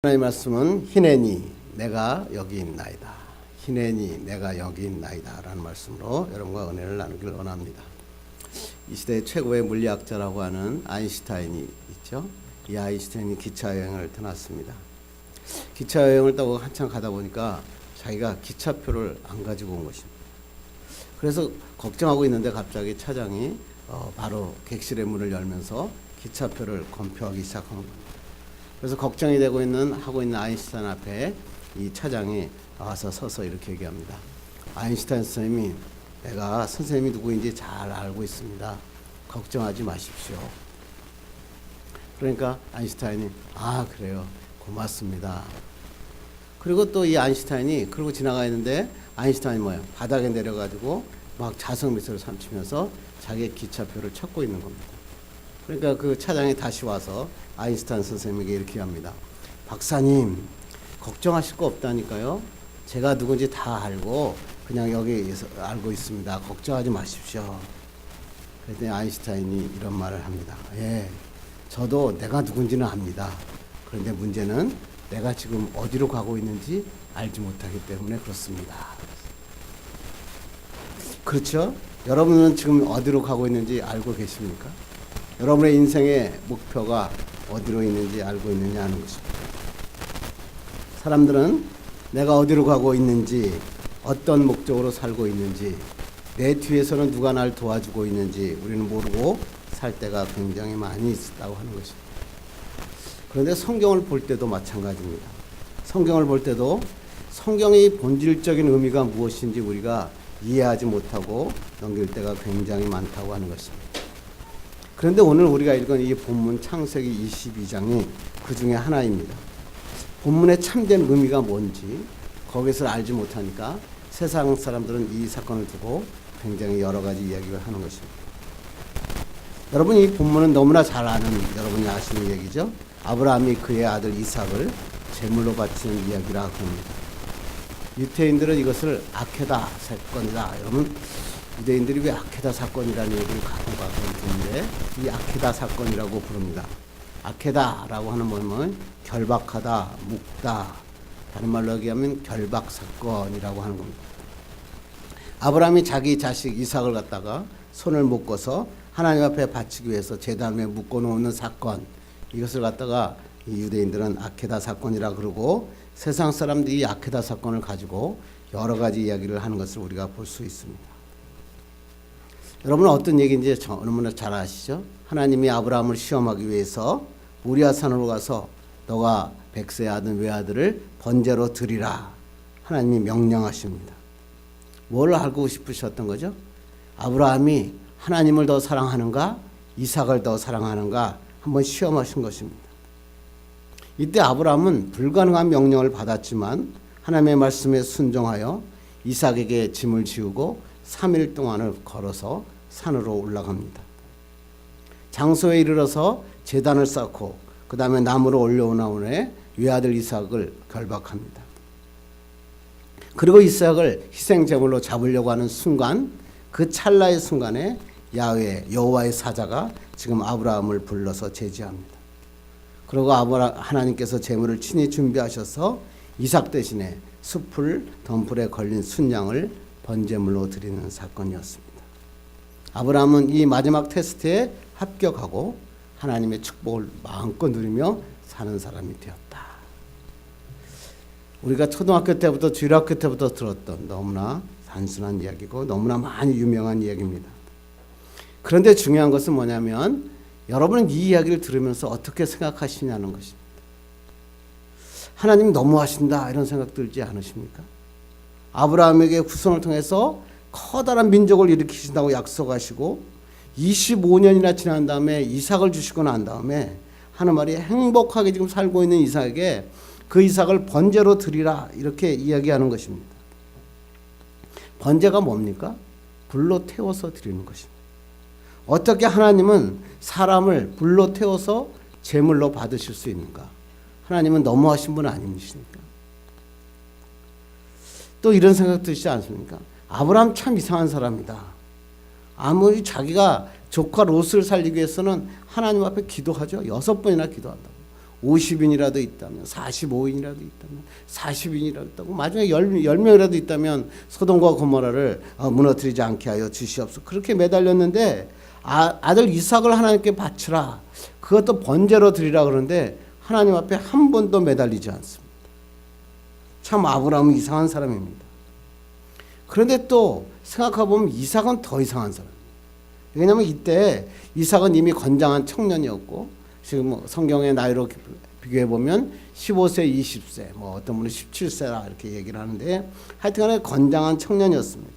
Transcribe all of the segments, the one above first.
하나님의 말씀은 희내니 내가 여기 있나이다. 희내니 내가 여기 있나이다 라는 말씀으로 여러분과 은혜를 나누길 원합니다. 이 시대의 최고의 물리학자라고 하는 아인슈타인이 있죠. 이 아인슈타인이 기차여행을 떠났습니다. 기차여행을 타고 한참 가다 보니까 자기가 기차표를 안 가지고 온 것입니다. 그래서 걱정하고 있는데 갑자기 차장이 바로 객실의 문을 열면서 기차표를 검표하기 시작한 겁니다. 그래서 걱정이 하고 있는 아인슈타인 앞에 이 차장이 와서 서서 이렇게 얘기합니다. 아인슈타인 선생님이 내가 선생님이 누구인지 잘 알고 있습니다. 걱정하지 마십시오. 그러니까 아인슈타인이 그래요. 고맙습니다. 그리고 또 이 아인슈타인이 그러고 지나가 있는데 아인슈타인이 뭐예요? 바닥에 내려가지고 막 자성미소를 삼키면서 자기의 기차표를 찾고 있는 겁니다. 그러니까 그 차장이 다시 와서 아인슈타인 선생님에게 이렇게 합니다. 박사님, 걱정하실 거 없다니까요. 제가 누군지 다 알고 그냥 여기에서 알고 있습니다. 걱정하지 마십시오. 그랬더니 아인슈타인이 이런 말을 합니다. 예, 저도 내가 누군지는 압니다. 그런데 문제는 내가 지금 어디로 가고 있는지 알지 못하기 때문에 그렇습니다. 그렇죠? 여러분은 지금 어디로 가고 있는지 알고 계십니까? 여러분의 인생의 목표가 어디로 있는지 알고 있느냐 하는 것입니다. 사람들은 내가 어디로 가고 있는지, 어떤 목적으로 살고 있는지, 내 뒤에서는 누가 날 도와주고 있는지 우리는 모르고 살 때가 굉장히 많이 있다고 하는 것입니다. 그런데 성경을 볼 때도 마찬가지입니다. 성경을 볼 때도 성경의 본질적인 의미가 무엇인지 우리가 이해하지 못하고 넘길 때가 굉장히 많다고 하는 것입니다. 그런데 오늘 우리가 읽은 이 본문 창세기 22장이 그 중에 하나입니다. 본문의 참된 의미가 뭔지 거기서 알지 못하니까 세상 사람들은 이 사건을 두고 굉장히 여러 가지 이야기를 하는 것입니다. 여러분, 이 본문은 너무나 잘 아는, 여러분이 아시는 얘기죠. 아브라함이 그의 아들 이삭을 제물로 바치는 이야기라고 합니다. 유태인들은 이것을 아케다 사건이다. 여러분, 유대인들이 왜 아케다 사건이라는 얘기를 가끔 듣는데 이 아케다 사건이라고 부릅니다. 아케다라고 하는 뭐냐면 결박하다, 묶다. 다른 말로 얘기하면 결박 사건이라고 하는 겁니다. 아브라함이 자기 자식 이삭을 갖다가 손을 묶어서 하나님 앞에 바치기 위해서 제단에 묶어놓는 사건, 이것을 갖다가 이 유대인들은 아케다 사건이라 그러고 세상 사람들이 이 아케다 사건을 가지고 여러 가지 이야기를 하는 것을 우리가 볼 수 있습니다. 여러분은 어떤 얘기인지 너무나 잘 아시죠? 하나님이 아브라함을 시험하기 위해서 모리아 산으로 가서 너가 백세의 아들 외아들을 번제로 드리라. 하나님이 명령하십니다. 뭘 알고 싶으셨던 거죠? 아브라함이 하나님을 더 사랑하는가? 이삭을 더 사랑하는가? 한번 시험하신 것입니다. 이때 아브라함은 불가능한 명령을 받았지만 하나님의 말씀에 순종하여 이삭에게 짐을 지우고 3일 동안을 걸어서 산으로 올라갑니다. 장소에 이르러서 제단을 쌓고 그 다음에 나무로 올려오나 후에 외아들 이삭을 결박합니다. 그리고 이삭을 희생제물로 잡으려고 하는 순간, 그 찰나의 순간에 야훼 여호와의 사자가 지금 아브라함을 불러서 제지합니다. 그리고 하나님께서 제물을 친히 준비하셔서 이삭 대신에 숯불 덤불에 걸린 순양을 번제물로 드리는 사건이었습니다. 아브라함은 이 마지막 테스트에 합격하고 하나님의 축복을 마음껏 누리며 사는 사람이 되었다. 우리가 초등학교 때부터 주일학교 때부터 들었던 너무나 단순한 이야기고 너무나 많이 유명한 이야기입니다. 그런데 중요한 것은 뭐냐면 여러분은 이 이야기를 들으면서 어떻게 생각하시냐는 것입니다. 하나님 너무하신다 이런 생각 들지 않으십니까? 아브라함에게 후손을 통해서 커다란 민족을 일으키신다고 약속하시고 25년이나 지난 다음에 이삭을 주시고 난 다음에 하는 말이 행복하게 지금 살고 있는 이삭에게 그 이삭을 번제로 드리라 이렇게 이야기하는 것입니다. 번제가 뭡니까? 불로 태워서 드리는 것입니다. 어떻게 하나님은 사람을 불로 태워서 제물로 받으실 수 있는가? 하나님은 너무하신 분 아니십니까? 또 이런 생각 드시지 않습니까? 아브라함 참 이상한 사람이다. 아무리 자기가 조카 롯을 살리기 위해서는 하나님 앞에 기도하죠. 6번이나 기도한다고. 50인이라도 있다면, 45인이라도 있다면, 40인이라도 있다고, 마지막에 10명이라도 있다면 소돔과 고모라를 무너뜨리지 않게 하여 주시옵소서. 그렇게 매달렸는데 아들 이삭을 하나님께 바치라, 그것도 번제로 드리라 그러는데 하나님 앞에 한 번도 매달리지 않습니다. 참 아브라함은 이상한 사람입니다. 그런데 또 생각해보면 이삭은 더 이상한 사람입니다. 왜냐하면 이때 이삭은 이미 건장한 청년이었고, 지금 성경의 나이로 비교해보면 15세, 20세, 어떤 분은 17세라 이렇게 얘기를 하는데, 하여튼간에 건장한 청년이었습니다.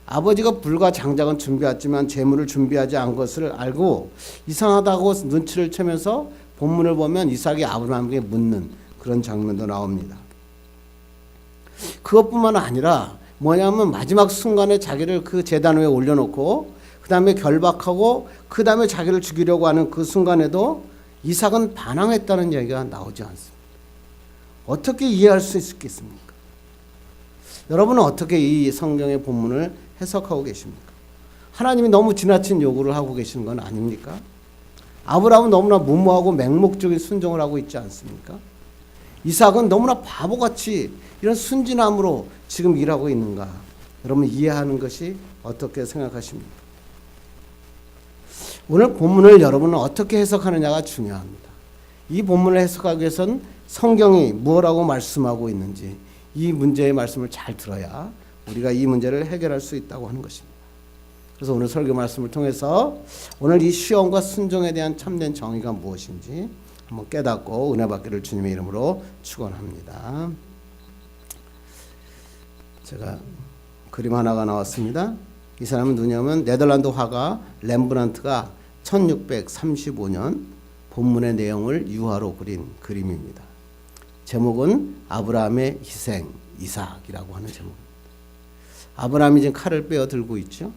아버지가 불과 장작은 준비했지만 재물을 준비하지 않은 것을 알고 이상하다고 눈치를 채면서 본문을 보면 이삭이 아브라함에게 묻는 그런 장면도 나옵니다. 그것뿐만 아니라 뭐냐면 마지막 순간에 자기를 그 제단 위에 올려놓고 그 다음에 결박하고 그 다음에 자기를 죽이려고 하는 그 순간에도 이삭은 반항했다는 얘기가 나오지 않습니다. 어떻게 이해할 수 있겠습니까? 여러분은 어떻게 이 성경의 본문을 해석하고 계십니까? 하나님이 너무 지나친 요구를 하고 계시는 건 아닙니까? 아브라함은 너무나 무모하고 맹목적인 순종을 하고 있지 않습니까? 이삭은 너무나 바보같이 이런 순진함으로 지금 일하고 있는가? 여러분 이해하는 것이 어떻게 생각하십니까? 오늘 본문을 여러분은 어떻게 해석하느냐가 중요합니다. 이 본문을 해석하기 위해서는 성경이 무엇라고 말씀하고 있는지 이 문제의 말씀을 잘 들어야 우리가 이 문제를 해결할 수 있다고 하는 것입니다. 그래서 오늘 설교 말씀을 통해서 오늘 이 시험과 순종에 대한 참된 정의가 무엇인지 한번 깨닫고 은혜 받기를 주님의 이름으로 축원합니다. 제가 그림 하나가 나왔습니다. 이 사람은 누구냐면 네덜란드 화가 렘브란트가 1635년 본문의 내용을 유화로 그린 그림입니다. 제목은 아브라함의 희생 이삭이라고 하는 제목입니다. 아브라함이 지금 칼을 빼어 들고 있죠.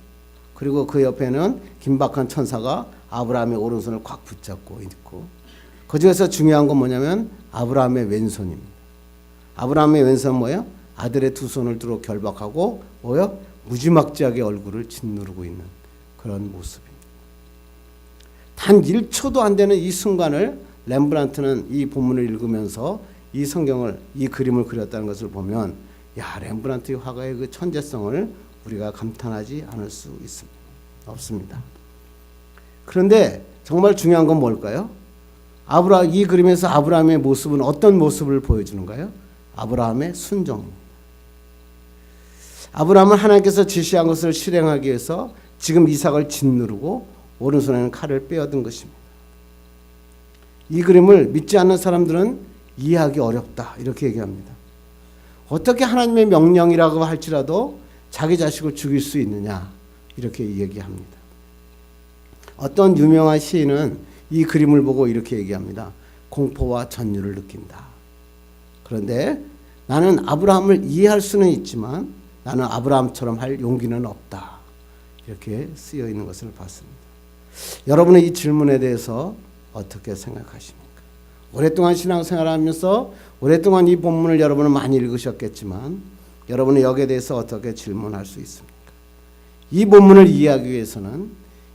그리고 그 옆에는 긴박한 천사가 아브라함의 오른손을 꽉 붙잡고 있고, 그 중에서 중요한 건 뭐냐면 아브라함의 왼손입니다. 아브라함의 왼손은 뭐예요? 아들의 두 손을 들어 결박하고 뭐예요? 무지막지하게 얼굴을 짓누르고 있는 그런 모습입니다. 단 1초도 안 되는 이 순간을 렘브란트는 이 본문을 읽으면서 이 성경을, 이 그림을 그렸다는 것을 보면, 야, 렘브란트의 화가의 그 천재성을 우리가 감탄하지 않을 수 없습니다. 그런데 정말 중요한 건 뭘까요? 이 그림에서 아브라함의 모습은 어떤 모습을 보여주는가요? 아브라함의 순종입니다. 아브라함은 하나님께서 지시한 것을 실행하기 위해서 지금 이삭을 짓누르고 오른손에는 칼을 빼어든 것입니다. 이 그림을 믿지 않는 사람들은 이해하기 어렵다 이렇게 얘기합니다. 어떻게 하나님의 명령이라고 할지라도 자기 자식을 죽일 수 있느냐 이렇게 얘기합니다. 어떤 유명한 시인은 이 그림을 보고 이렇게 얘기합니다. 공포와 전율을 느낀다. 그런데 나는 아브라함을 이해할 수는 있지만 나는 아브라함처럼 할 용기는 없다. 이렇게 쓰여 있는 것을 봤습니다. 여러분의 이 질문에 대해서 어떻게 생각하십니까? 오랫동안 신앙생활을 하면서 오랫동안 이 본문을 여러분은 많이 읽으셨겠지만 여러분은 여기에 대해서 어떻게 질문할 수 있습니까? 이 본문을 이해하기 위해서는,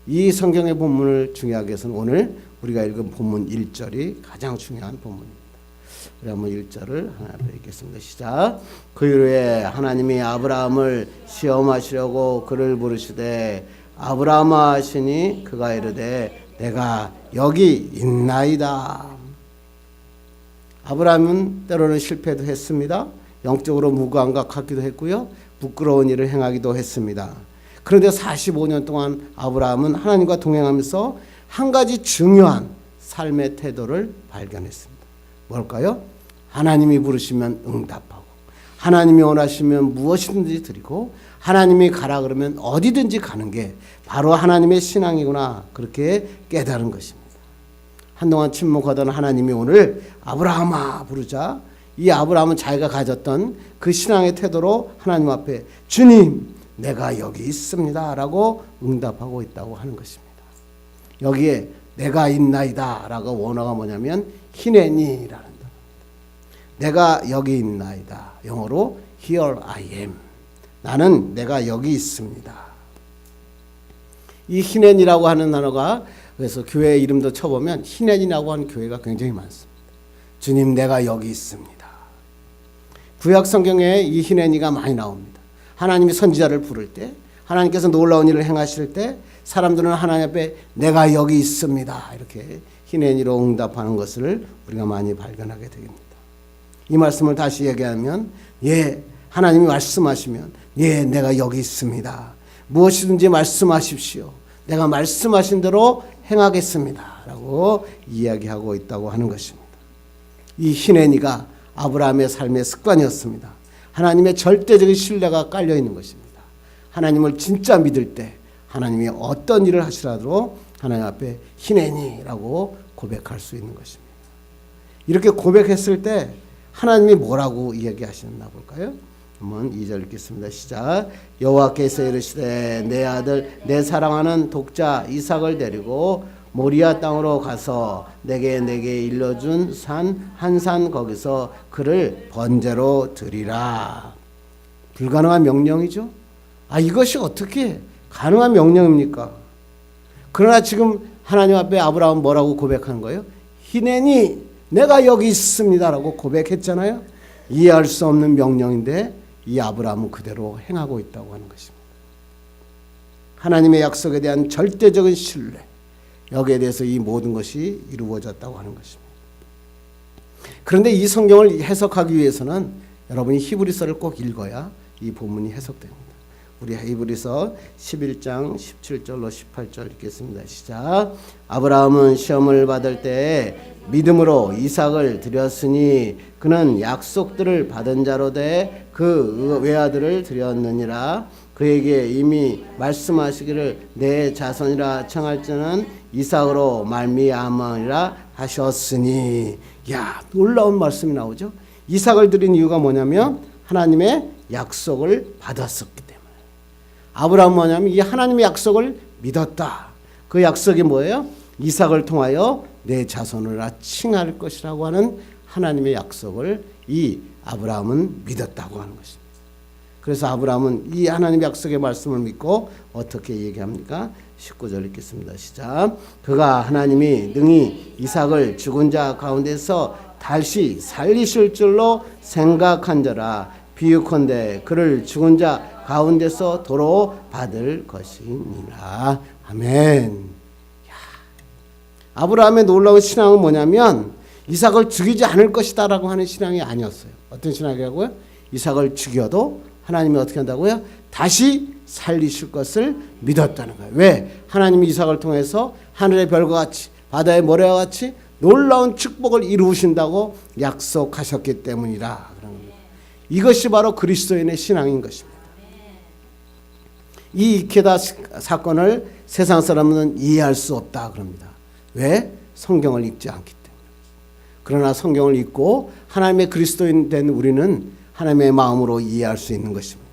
이 성경의 본문을 중요하기 위해서는 오늘 우리가 읽은 본문 1절이 가장 중요한 본문입니다. 우리 한번 1절을 하나 더 읽겠습니다. 시작. 그 이후에 하나님이 아브라함을 시험하시려고 그를 부르시되 아브라함아 하시니 그가 이르되 내가 여기 있나이다. 아브라함은 때로는 실패도 했습니다. 영적으로 무감각하기도 했고요. 부끄러운 일을 행하기도 했습니다. 그런데 45년 동안 아브라함은 하나님과 동행하면서 한 가지 중요한 삶의 태도를 발견했습니다. 뭘까요? 하나님이 부르시면 응답하고, 하나님이 원하시면 무엇이든지 드리고, 하나님이 가라 그러면 어디든지 가는 게 바로 하나님의 신앙이구나, 그렇게 깨달은 것입니다. 한동안 침묵하던 하나님이 오늘 아브라함아 부르자 이 아브라함은 자기가 가졌던 그 신앙의 태도로 하나님 앞에 주님 내가 여기 있습니다 라고 응답하고 있다고 하는 것입니다. 여기에 내가 있나이다 라고 원어가 뭐냐면 히네니라는 단어입니다. 내가 여기 있나이다. 영어로 here I am. 나는 내가 여기 있습니다. 이 히넨이라고 하는 단어가, 그래서 교회 이름도 쳐보면 히넨이라고 하는 교회가 굉장히 많습니다. 주님 내가 여기 있습니다. 구약 성경에 이 히네니가 많이 나옵니다. 하나님이 선지자를 부를 때, 하나님께서 놀라운 일을 행하실 때 사람들은 하나님 앞에 내가 여기 있습니다 이렇게 히네니로 응답하는 것을 우리가 많이 발견하게 됩니다. 이 말씀을 다시 얘기하면 하나님이 말씀하시면 내가 여기 있습니다. 무엇이든지 말씀하십시오. 내가 말씀하신 대로 행하겠습니다 라고 이야기하고 있다고 하는 것입니다. 이 히네니가 아브라함의 삶의 습관이었습니다. 하나님의 절대적인 신뢰가 깔려 있는 것입니다. 하나님을 진짜 믿을 때 하나님이 어떤 일을 하시라도 하나님 앞에 히네니라고 고백할 수 있는 것입니다. 이렇게 고백했을 때 하나님이 뭐라고 이야기하시나 볼까요? 한번 2절 읽겠습니다. 시작. 여호와께서 이르시되 내 아들 내 사랑하는 독자 이삭을 데리고 모리아 땅으로 가서 내게 일러준 산 한 산 거기서 그를 번제로 드리라. 불가능한 명령이죠. 이것이 어떻게 가능한 명령입니까? 그러나 지금 하나님 앞에 아브라함은 뭐라고 고백하는 거예요? 히네니 내가 여기 있습니다라고 고백했잖아요. 이해할 수 없는 명령인데 이 아브라함은 그대로 행하고 있다고 하는 것입니다. 하나님의 약속에 대한 절대적인 신뢰, 여기에 대해서 이 모든 것이 이루어졌다고 하는 것입니다. 그런데 이 성경을 해석하기 위해서는 여러분이 히브리서를 꼭 읽어야 이 본문이 해석됩니다. 우리 히브리서 11장 17절로 18절 읽겠습니다. 시작. 아브라함은 시험을 받을 때 믿음으로 이삭을 드렸으니 그는 약속들을 받은 자로 돼 그 외아들을 드렸느니라. 그에게 이미 말씀하시기를 내 자손이라 청할 자는 이삭으로 말미암으리라 하셨으니. 놀라운 말씀이 나오죠. 이삭을 드린 이유가 뭐냐면 하나님의 약속을 받았었기 때문에. 아브라함은 뭐냐면 이 하나님의 약속을 믿었다. 그 약속이 뭐예요? 이삭을 통하여 내 자손을 칭할 것이라고 하는 하나님의 약속을 이 아브라함은 믿었다고 하는 것입니다. 그래서 아브라함은 이 하나님의 약속의 말씀을 믿고 어떻게 얘기합니까? 19절 읽겠습니다. 시작. 그가 하나님이 능히 이삭을 죽은 자 가운데서 다시 살리실 줄로 생각한저라. 비유컨대 그를 죽은 자 가운데서 도로 받을 것이니라. 아멘. 아브라함의 놀라운 신앙은 뭐냐면 이삭을 죽이지 않을 것이다라고 하는 신앙이 아니었어요. 어떤 신앙이라고요? 이삭을 죽여도 하나님이 어떻게 한다고요? 다시 살리실 것을 믿었다는 거예요. 왜? 하나님이 이삭을 통해서 하늘의 별과 같이 바다의 모래와 같이 놀라운 축복을 이루신다고 약속하셨기 때문이라. 그런 겁니다. 이것이 바로 그리스도인의 신앙인 것입니다. 이 이케다 사건을 세상 사람은 이해할 수 없다 그럽니다. 왜? 성경을 읽지 않기 때문에. 그러나 성경을 읽고 하나님의 그리스도인 된 우리는 하나님의 마음으로 이해할 수 있는 것입니다.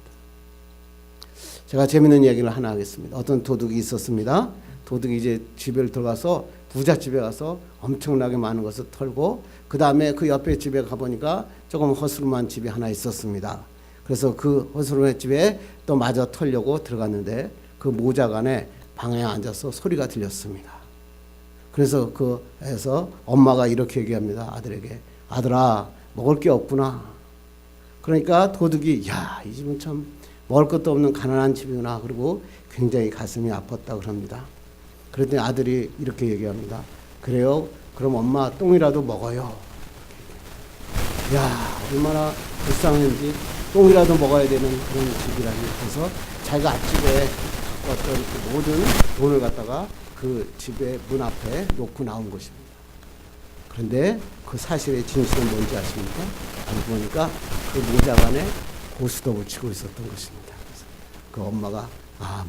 제가 재밌는 이야기를 하나 하겠습니다. 어떤 도둑이 있었습니다. 도둑이 이제 집에 들어가서 부잣집에 가서 엄청나게 많은 것을 털고 그 다음에 그 옆에 집에 가보니까 조금 허스름한 집이 하나 있었습니다. 그래서 그 허스름한 집에 또 마저 털려고 들어갔는데 그 모자간에 방에 앉아서 소리가 들렸습니다. 그래서 그에서 엄마가 이렇게 얘기합니다. 아들에게. 아들아, 먹을 게 없구나. 그러니까 도둑이 이 집은 참 먹을 것도 없는 가난한 집이구나. 그리고 굉장히 가슴이 아팠다 그럽니다. 그랬더니 아들이 이렇게 얘기합니다. 그래요? 그럼 엄마 똥이라도 먹어요. 얼마나 불쌍한지 똥이라도 먹어야 되는 그런 집이라니. 그래서 자기가 앞집에 갖고 왔던 그 모든 돈을 갖다가 그 집의 문 앞에 놓고 나온 것입니다. 그런데 그 사실의 진실은 뭔지 아십니까? 알고 보니까 그 모자간에 고스톱을 치고 있었던 것입니다. 그래서 그 엄마가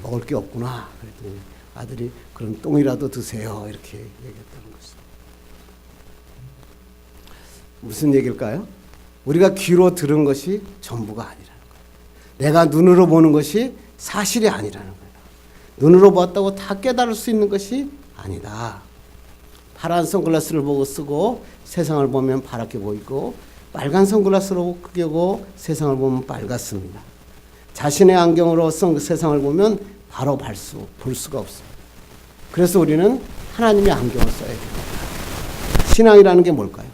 먹을 게 없구나. 그랬더니 아들이 그럼 똥이라도 드세요. 이렇게 얘기했다는 것입니다. 무슨 얘기일까요? 우리가 귀로 들은 것이 전부가 아니라는 거예요. 내가 눈으로 보는 것이 사실이 아니라는 거예요. 눈으로 봤다고 다 깨달을 수 있는 것이 아니다. 파란 선글라스를 보고 쓰고 세상을 보면 파랗게 보이고 빨간 선글라스로 끄고 세상을 보면 빨갛습니다. 자신의 안경으로 세상을 보면 바로 볼 수가 없습니다. 그래서 우리는 하나님의 안경을 써야 됩니다. 신앙이라는 게 뭘까요?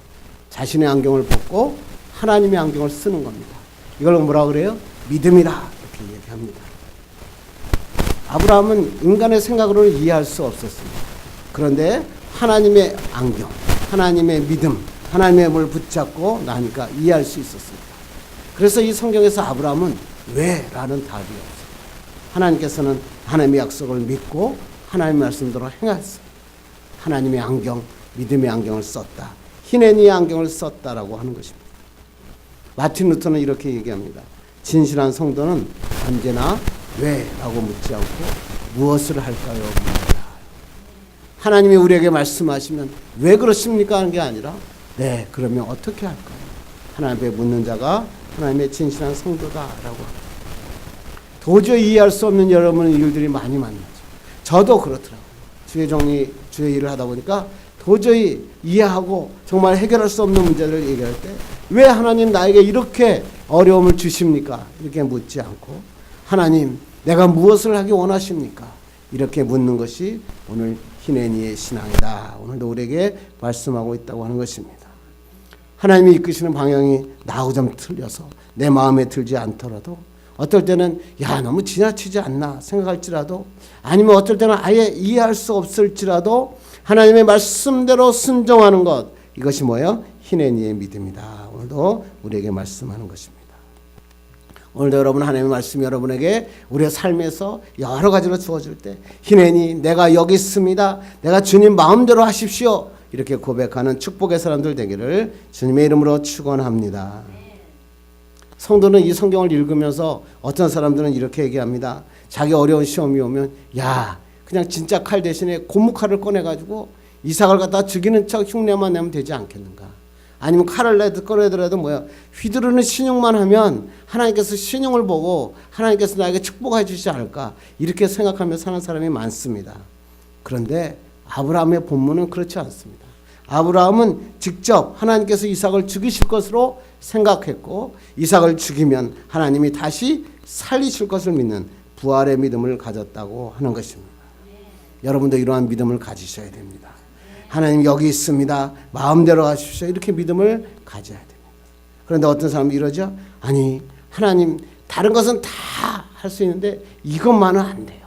자신의 안경을 벗고 하나님의 안경을 쓰는 겁니다. 이걸 뭐라 그래요? 믿음이라 이렇게 얘기합니다. 아브라함은 인간의 생각으로는 이해할 수 없었습니다. 그런데 하나님의 안경, 하나님의 믿음, 하나님의 몸을 붙잡고 나니까 이해할 수 있었습니다. 그래서 이 성경에서 아브라함은 왜? 라는 답이 없어요. 하나님께서는 하나님의 약속을 믿고 하나님의 말씀대로 행했습니다. 하나님의 안경, 믿음의 안경을 썼다. 히네니의 안경을 썼다라고 하는 것입니다. 마틴 루터는 이렇게 얘기합니다. 진실한 성도는 언제나 왜? 라고 묻지 않고 무엇을 할까요? 묻는다. 하나님이 우리에게 말씀하시면 왜 그러십니까? 하는 게 아니라 네, 그러면 어떻게 할까요? 하나님께 묻는 자가 하나님의 진실한 성도다라고 합니다. 도저히 이해할 수 없는 여러분의 일들이 많이 만나죠. 저도 그렇더라고요. 주의 일을 하다 보니까 도저히 이해하고 정말 해결할 수 없는 문제를 얘기할 때 왜 하나님 나에게 이렇게 어려움을 주십니까? 이렇게 묻지 않고 하나님 내가 무엇을 하기 원하십니까? 이렇게 묻는 것이 오늘 히네니의 신앙이다. 오늘도 우리에게 말씀하고 있다고 하는 것입니다. 하나님이 이끄시는 방향이 나하고 좀 틀려서 내 마음에 들지 않더라도 어떨 때는 야 너무 지나치지 않나 생각할지라도 아니면 어떨 때는 아예 이해할 수 없을지라도 하나님의 말씀대로 순종하는 것 이것이 뭐예요? 히네니의 믿음이다. 오늘도 우리에게 말씀하는 것입니다. 오늘도 여러분 하나님의 말씀이 여러분에게 우리의 삶에서 여러 가지로 주어질 때 히네니 내가 여기 있습니다. 내가 주님 마음대로 하십시오. 이렇게 고백하는 축복의 사람들 되기를 주님의 이름으로 축원합니다. 성도는 이 성경을 읽으면서 어떤 사람들은 이렇게 얘기합니다. 자기 어려운 시험이 오면 야 그냥 진짜 칼 대신에 고무칼을 꺼내가지고 이삭을 갖다 죽이는 척 흉내만 내면 되지 않겠는가. 아니면 칼을 꺼내더라도 뭐야 휘두르는 신용만 하면 하나님께서 신용을 보고 하나님께서 나에게 축복해 주시지 않을까 이렇게 생각하며 사는 사람이 많습니다. 그런데 아브라함의 본문은 그렇지 않습니다. 아브라함은 직접 하나님께서 이삭을 죽이실 것으로 생각했고 이삭을 죽이면 하나님이 다시 살리실 것을 믿는 부활의 믿음을 가졌다고 하는 것입니다. 여러분도 이러한 믿음을 가지셔야 됩니다. 하나님 여기 있습니다. 마음대로 하십시오. 이렇게 믿음을 가져야 됩니다. 그런데 어떤 사람은 이러죠. 아니 하나님 다른 것은 다 할 수 있는데 이것만은 안 돼요.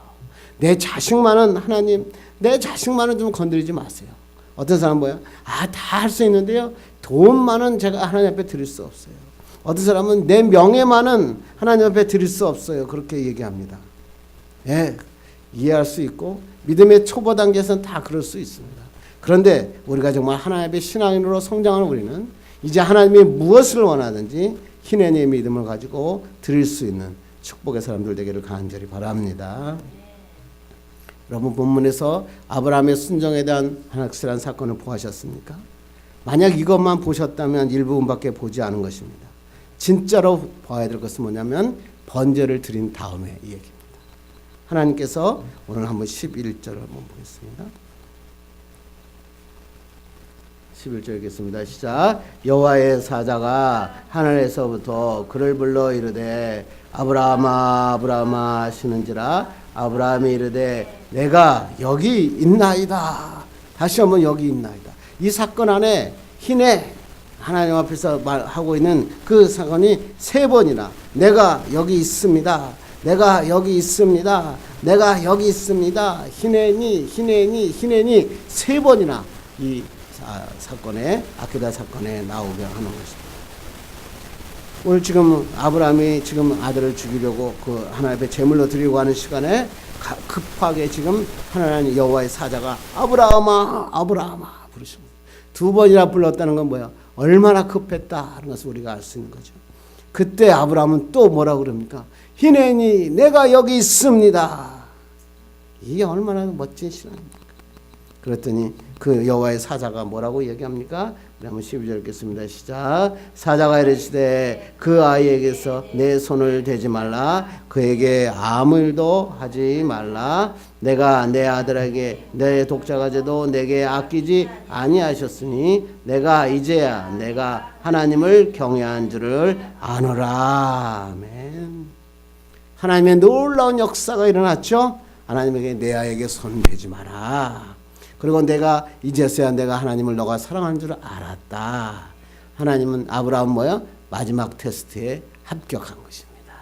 내 자식만은 하나님 내 자식만은 좀 건드리지 마세요. 어떤 사람은 뭐야? 다 할 수 있는데요. 돈만은 제가 하나님 앞에 드릴 수 없어요. 어떤 사람은 내 명예만은 하나님 앞에 드릴 수 없어요. 그렇게 얘기합니다. 예, 이해할 수 있고 믿음의 초보 단계에서는 다 그럴 수 있습니다. 그런데 우리가 정말 하나님의 신앙인으로 성장하는 우리는 이제 하나님이 무엇을 원하든지 히네니의 믿음을 가지고 드릴 수 있는 축복의 사람들 되기를 간절히 바랍니다. 여러분 본문에서 아브라함의 순종에 대한 확실한 사건을 보셨습니까? 만약 이것만 보셨다면 일부분밖에 보지 않은 것입니다. 진짜로 봐야 될 것은 뭐냐면 번제를 드린 다음에 이 얘기입니다. 하나님께서 오늘 한번 11절을 한번 보겠습니다. 11절 읽겠습니다. 시작. 여호와의 사자가 하늘에서부터 그를 불러 이르되 아브라함아 아브라함아 하시는지라 아브라함이 이르되 내가 여기 있나이다. 다시 한번 여기 있나이다. 이 사건 안에 히네 하나님 앞에서 말하고 있는 그 사건이 세 번이나 내가 여기 있습니다. 내가 여기 있습니다. 내가 여기 있습니다. 히네니 세 번이나 이 사건에 아케다 사건에 나오게 하는 것입니다. 오늘 지금 아브라함이 지금 아들을 죽이려고 그 하나님 앞에 제물로 드리고 하는 시간에 급하게 지금 하나님 여호와의 사자가 아브라함아 아브라함아 부르십니다. 두 번이나 불렀다는 건 뭐야? 얼마나 급했다 하는 것을 우리가 알 수 있는 거죠. 그때 아브라함은 또 뭐라고 그럽니까? 히네니 내가 여기 있습니다. 이게 얼마나 멋진 신앙입니까? 그랬더니 그 여호와의 사자가 뭐라고 얘기합니까? 한번 12절 읽겠습니다. 시작. 사자가 이르시되 그 아이에게서 내 손을 대지 말라. 그에게 아무 일도 하지 말라. 내가 내 아들에게 내 독자가제도 내게 아끼지 아니하셨으니 내가 이제야 내가 하나님을 경외한 줄을 아노라. 아멘. 하나님의 놀라운 역사가 일어났죠. 하나님에게 내 아이에게 손 대지 마라. 그리고 내가 이제서야 내가 하나님을 너가 사랑하는 줄 알았다. 하나님은 아브라함 뭐야? 마지막 테스트에 합격한 것입니다.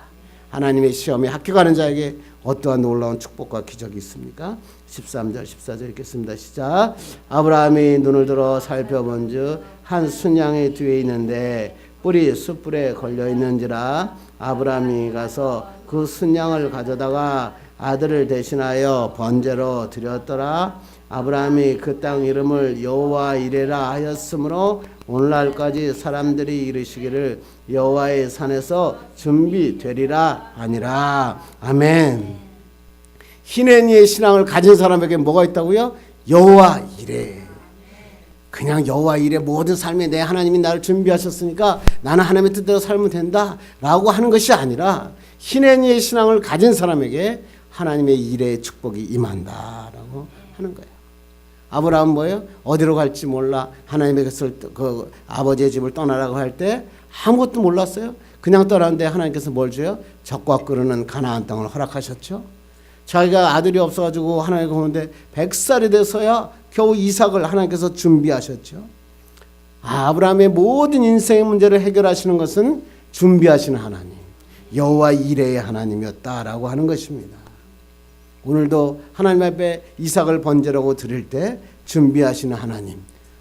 하나님의 시험에 합격하는 자에게 어떠한 놀라운 축복과 기적이 있습니까? 13절 14절 읽겠습니다. 시작. 아브라함이 눈을 들어 살펴본즉 한 순양이 뒤에 있는데 뿔이 숯불에 걸려 있는지라 아브라함이 가서 그 순양을 가져다가 아들을 대신하여 번제로 드렸더라. 아브라함이 그 땅 이름을 여호와 이레라 하였으므로 오늘날까지 사람들이 이르시기를 여호와의 산에서 준비되리라 하니라. 아멘. 히네니의 신앙을 가진 사람에게 뭐가 있다고요? 여호와 이레. 그냥 여호와 이레 모든 삶에 내 하나님이 나를 준비하셨으니까 나는 하나님의 뜻대로 살면 된다라고 하는 것이 아니라 히네니의 신앙을 가진 사람에게 하나님의 이레의 축복이 임한다라고 하는 거예요. 아브라함 뭐예요? 어디로 갈지 몰라 하나님의 그 아버지의 집을 떠나라고 할 때 아무것도 몰랐어요. 그냥 떠났는데 하나님께서 뭘 줘요? 적과 끄르는 가나안 땅을 허락하셨죠. 자기가 아들이 없어가지고 하나님께 오는데 100살이 돼서야 겨우 이삭을 하나님께서 준비하셨죠. 아브라함의 모든 인생의 문제를 해결하시는 것은 준비하시는 하나님, 여호와 이레의 하나님이었다라고 하는 것입니다. 오늘도 하나님 앞에 이삭을 번제라고 드릴 때 준비하시는 하나님,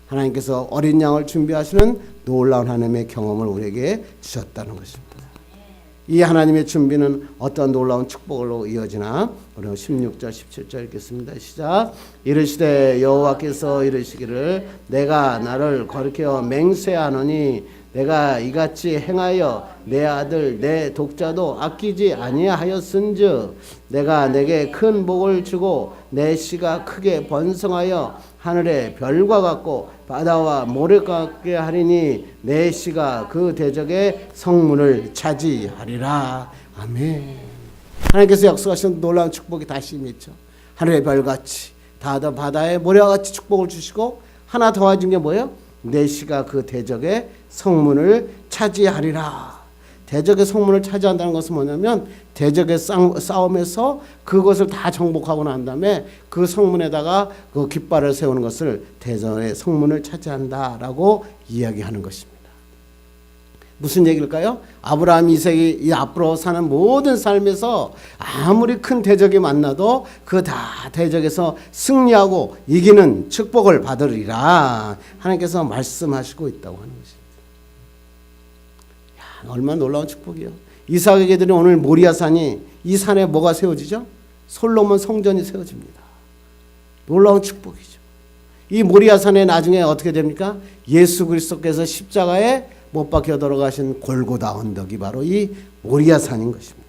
하나님께서 어린 양을 준비하시는 놀라운 하나님의 경험을 우리에게 주셨다는 것입니다. 이 하나님의 준비는 어떤 놀라운 축복으로 이어지나 우리 16절 17절 읽겠습니다. 시작. 이르시되 여호와께서 이르시기를 내가 나를 거룩하여 맹세하노니 내가 이같이 행하여 내 아들 내 독자도 아끼지 아니하였은즉 내가 내게 큰 복을 주고 내 씨가 크게 번성하여 하늘의 별과 같고 바다와 모래 같게 하리니 내 씨가 그 대적의 성문을 차지하리라. 아멘. 하나님께서 약속하신 놀라운 축복이 다시 있죠. 하늘의 별같이 바다의 모래와 같이 축복을 주시고 하나 더하신 게 뭐예요? 내 씨가 그 대적의 성문을 차지하리라. 대적의 성문을 차지한다는 것은 뭐냐면 대적의 싸움에서 그것을 다 정복하고 난 다음에 그 성문에다가 그 깃발을 세우는 것을 대적의 성문을 차지한다라고 이야기하는 것입니다. 무슨 얘기일까요? 아브라함, 이삭이 이 앞으로 사는 모든 삶에서 아무리 큰 대적이 만나도 그 다 대적에서 승리하고 이기는 축복을 받으리라 하나님께서 말씀하시고 있다고 하는 것입니다. 얼마나 놀라운 축복이요. 이삭에게 드린 오늘 모리아산이 이 산에 뭐가 세워지죠? 솔로몬 성전이 세워집니다. 놀라운 축복이죠. 이 모리아산에 나중에 어떻게 됩니까? 예수 그리스도께서 십자가에 못 박혀 돌아가신 골고다 언덕이 바로 이 모리아산인 것입니다.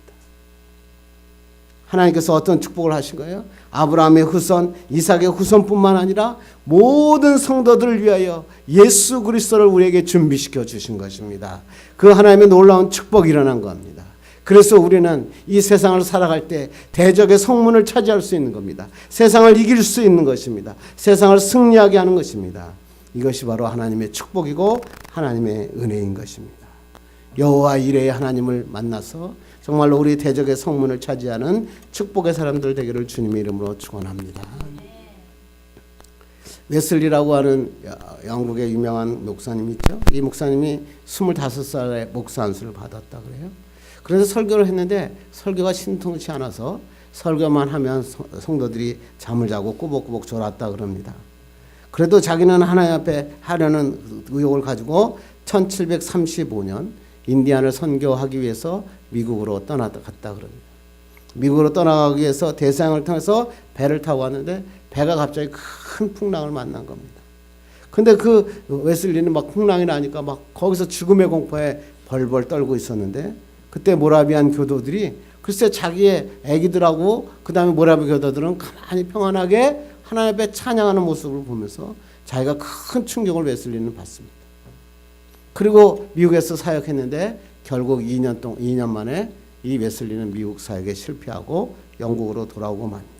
하나님께서 어떤 축복을 하신 거예요? 아브라함의 후손, 이삭의 후손뿐만 아니라 모든 성도들을 위하여 예수 그리스도를 우리에게 준비시켜 주신 것입니다. 그 하나님의 놀라운 축복이 일어난 겁니다. 그래서 우리는 이 세상을 살아갈 때 대적의 성문을 차지할 수 있는 겁니다. 세상을 이길 수 있는 것입니다. 세상을 승리하게 하는 것입니다. 이것이 바로 하나님의 축복이고 하나님의 은혜인 것입니다. 여호와 이레의 하나님을 만나서 정말로 우리 대적의 성문을 차지하는 축복의 사람들 되기를 주님의 이름으로 축원합니다. 웨슬리라고 하는 영국의 유명한 목사님 있죠. 이 목사님이 25살에 목사 안수를 받았다 그래요. 그래서 설교를 했는데 설교가 신통치 않아서 설교만 하면 성도들이 잠을 자고 꾸벅꾸벅 졸았다 그럽니다. 그래도 자기는 하나님 앞에 하려는 의욕을 가지고 1735년 인디안을 선교하기 위해서 미국으로 갔다 그럽니다. 미국으로 떠나가기 위해서 대서양을 통해서 배를 타고 왔는데 배가 갑자기 큰 풍랑을 만난 겁니다. 근데 그 웨슬리는 막 풍랑이 나니까 막 거기서 죽음의 공포에 벌벌 떨고 있었는데 그때 모라비안 교도들이 글쎄 자기의 애기들하고 그 다음에 모라비 교도들은 가만히 평안하게 하나님 앞에 찬양하는 모습을 보면서 자기가 큰 충격을 웨슬리는 받습니다. 그리고 미국에서 사역했는데 결국 2년 만에 이 웨슬리는 미국 사역에 실패하고 영국으로 돌아오고 맙니다.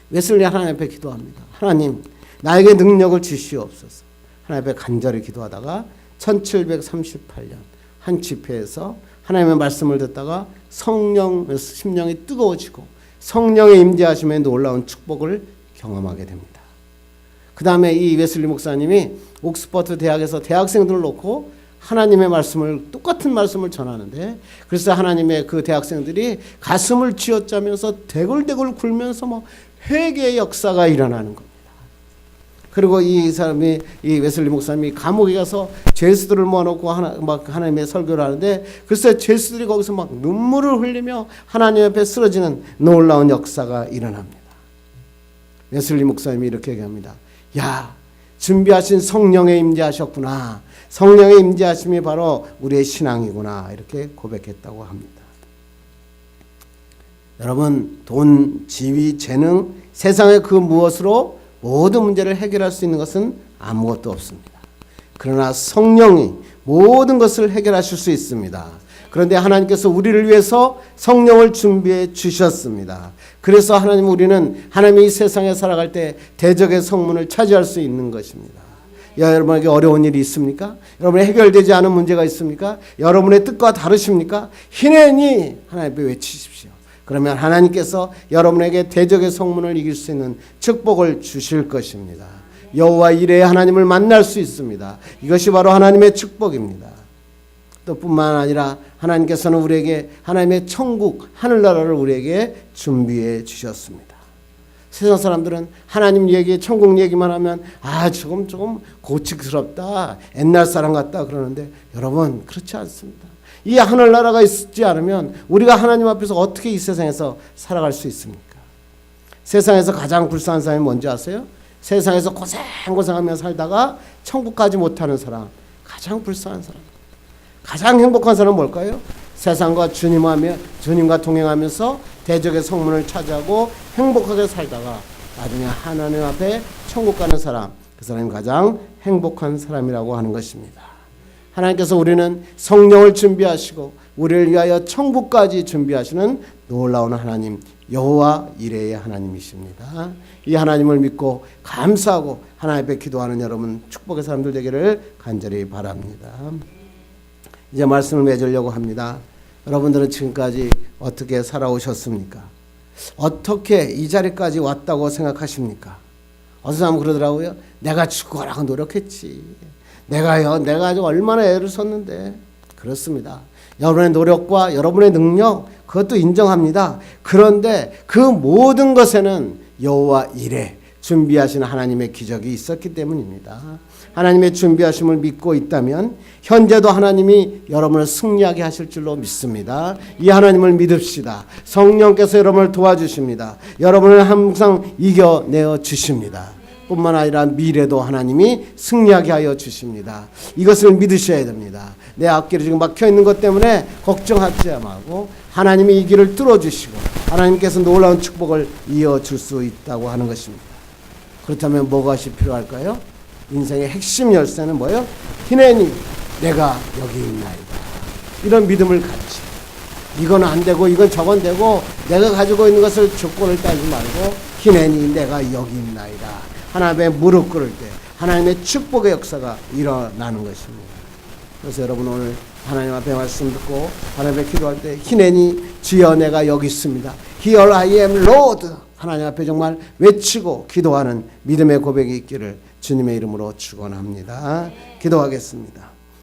웨슬리 하나님 앞에 기도합니다. 하나님 나에게 능력을 주시옵소서. 하나님 앞에 간절히 기도하다가 1738년 한 집회에서 하나님의 말씀을 듣다가 심령이 뜨거워지고 성령의 임재하심에 놀라운 축복을 경험하게 됩니다. 그 다음에 이 웨슬리 목사님이 옥스퍼드 대학에서 대학생들을 놓고 하나님의 말씀을, 똑같은 말씀을 전하는데, 그래서 하나님의 그 대학생들이 가슴을 쥐어짜면서 대굴대굴 굴면서 뭐 회개의 역사가 일어나는 겁니다. 그리고 이 사람이, 이 웨슬리 목사님이 감옥에 가서 죄수들을 모아놓고 막 하나님의 설교를 하는데, 글쎄 죄수들이 거기서 막 눈물을 흘리며 하나님 앞에 쓰러지는 놀라운 역사가 일어납니다. 웨슬리 목사님이 이렇게 얘기합니다. 야, 준비하신 성령에 임재하셨구나. 성령의 임재하심이 바로 우리의 신앙이구나. 이렇게 고백했다고 합니다. 여러분, 돈, 지위, 재능, 세상의 그 무엇으로 모든 문제를 해결할 수 있는 것은 아무것도 없습니다. 그러나 성령이 모든 것을 해결하실 수 있습니다. 그런데 하나님께서 우리를 위해서 성령을 준비해 주셨습니다. 그래서 우리는 하나님이 이 세상에 살아갈 때 대적의 성문을 차지할 수 있는 것입니다. 여러분에게 어려운 일이 있습니까? 여러분의 해결되지 않은 문제가 있습니까? 여러분의 뜻과 다르십니까? 희내니 하나님 앞에 외치십시오. 그러면 하나님께서 여러분에게 대적의 성문을 이길 수 있는 축복을 주실 것입니다. 여호와 이레의 하나님을 만날 수 있습니다. 이것이 바로 하나님의 축복입니다. 또 뿐만 아니라 하나님께서는 우리에게 하나님의 천국, 하늘나라를 우리에게 준비해 주셨습니다. 세상 사람들은 하나님 얘기, 천국 얘기만 하면 조금 고치스럽다, 옛날 사람 같다 그러는데, 여러분 그렇지 않습니다. 이 하늘나라가 있지 않으면 우리가 하나님 앞에서 어떻게 이 세상에서 살아갈 수 있습니까? 세상에서 가장 불쌍한 사람이 뭔지 아세요? 세상에서 고생하며 살다가 천국 가지 못하는 사람, 가장 불쌍한 사람. 가장 행복한 사람은 뭘까요? 세상과 주님과 동행하면서 대적의 성문을 차지하고 행복하게 살다가 나중에 하나님 앞에 천국 가는 사람, 그 사람이 가장 행복한 사람이라고 하는 것입니다. 하나님께서 우리는 성령을 준비하시고 우리를 위하여 천국까지 준비하시는 놀라운 하나님, 여호와 이레의 하나님이십니다. 이 하나님을 믿고 감사하고 하나님 앞에 기도하는 여러분, 축복의 사람들 되기를 간절히 바랍니다. 이제 말씀을 맺으려고 합니다. 여러분들은 지금까지 어떻게 살아오셨습니까? 어떻게 이 자리까지 왔다고 생각하십니까? 어떤 사람은 그러더라고요. 내가 죽어라고 노력했지. 내가 얼마나 애를 썼는데. 그렇습니다. 여러분의 노력과 여러분의 능력, 그것도 인정합니다. 그런데 그 모든 것에는 여호와 이레, 준비하신 하나님의 기적이 있었기 때문입니다. 하나님의 준비하심을 믿고 있다면 현재도 하나님이 여러분을 승리하게 하실 줄로 믿습니다. 이 하나님을 믿읍시다. 성령께서 여러분을 도와주십니다. 여러분을 항상 이겨내어 주십니다. 뿐만 아니라 미래도 하나님이 승리하게 하여 주십니다. 이것을 믿으셔야 됩니다. 내 앞길이 지금 막혀있는 것 때문에 걱정하지 말고 하나님이 이 길을 뚫어주시고 하나님께서 놀라운 축복을 이어줄 수 있다고 하는 것입니다. 그렇다면 무엇이 필요할까요? 인생의 핵심 열쇠는 뭐예요? 희내니 내가 여기 있나이다. 이런 믿음을 갖지. 이건 안 되고 이건 저건 되고 내가 가지고 있는 것을 조건을 따지지 말고 희내니 내가 여기 있나이다. 하나님의 무릎 꿇을 때 하나님의 축복의 역사가 일어나는 것입니다. 그래서 여러분 오늘 하나님 앞에 말씀 듣고 하나님 앞에 기도할 때 희내니 주여 내가 여기 있습니다. Here I am Lord. 하나님 앞에 정말 외치고 기도하는 믿음의 고백이 있기를 주님의 이름으로 축원합니다. 기도하겠습니다.